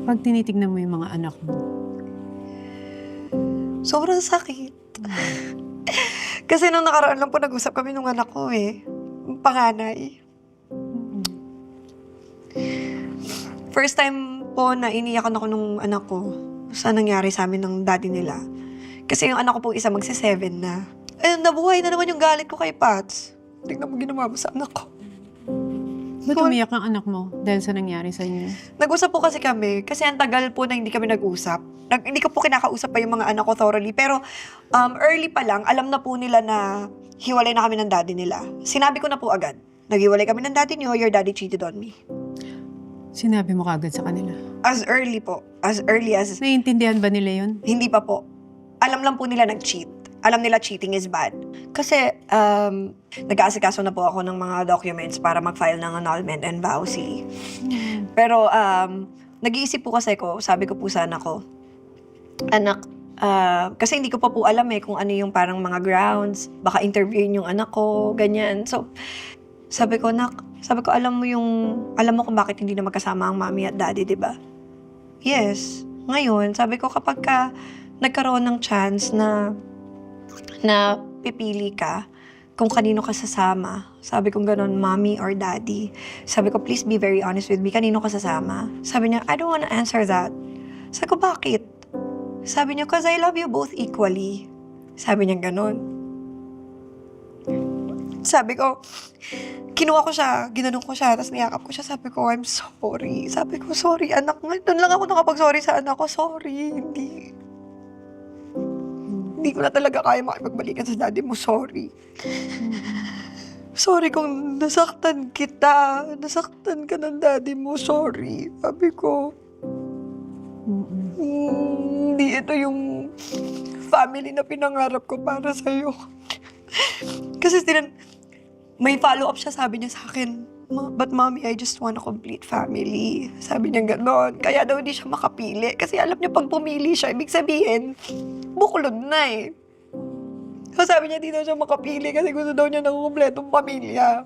Pag tinitignan mo yung mga anak mo. Sobrang sakit. Kasi nung nakaraan lang po nag-usap kami nung anak ko eh. Yung panganay. First time po na iniyakan ako nung anak ko sa nangyari sa amin ng daddy nila. Kasi yung anak ko po isa magsi-7 na. Eh, nabuhay na naman yung galit ko kay Pats. Tingnan mo ginawa mo sa anak ko. Ba't umiyak ang anak mo dahil sa nangyari sa inyo? Nag-usap po kasi kami. Kasi ang tagal po na hindi kami nag-usap. Hindi ko po kinakausap pa yung mga anak ko thoroughly. Pero early pa lang, alam na po nila na hiwalay na kami ng daddy nila. Sinabi ko na po agad. Naghiwalay kami ng daddy niyo, your daddy cheated on me. Sinabi mo kagad sa kanila. As early po. As early as... Naiintindihan ba nila yun? Hindi pa po. Alam lang po nila nag-cheat. Alam nila cheating is bad. Kasi, nag-aasikaso na po ako ng mga documents para mag-file ng annulment and vowsy. Pero, nag-iisip po kasi ko, sabi ko po sa anak ko, anak, kasi hindi ko pa po alam eh kung ano yung parang mga grounds, baka interviewin yung anak ko, ganyan. So, sabi ko, anak, alam mo kung bakit hindi na magkasama ang mommy at daddy, di ba? Yes. Ngayon, sabi ko, kapag nagkaroon ng chance na pipili ka kung kanino ka sasama. Sabi ko gano'n, mommy or daddy. Sabi ko, please be very honest with me, kanino ka sasama? Sabi niya, I don't wanna answer that. Sabi ko, bakit? Sabi niya, cause I love you both equally. Sabi niya gano'n. Sabi ko, kinuha ko siya, ginanong ko siya, tapos niyakap ko siya. Sabi ko, I'm sorry. Sabi ko, sorry anak. Doon lang ako nakapag-sorry sa anak ko. Sorry, hindi ko na talaga kaya makipagbalikan sa daddy mo. Sorry. Sorry kung nasaktan kita. Nasaktan ka ng daddy mo. Sorry. Sabi ko, hindi ito yung family na pinangarap ko para sa'yo. Kasi may follow-up siya, sabi niya sa akin, but mommy, I just want a complete family. Sabi niya gano'n. Kaya daw hindi siya makapili. Kasi alam niya pag pumili siya, ibig sabihin, buklod na eh. So sabi niya di daw siya makapili kasi gusto daw niya ng kumpletong pamilya.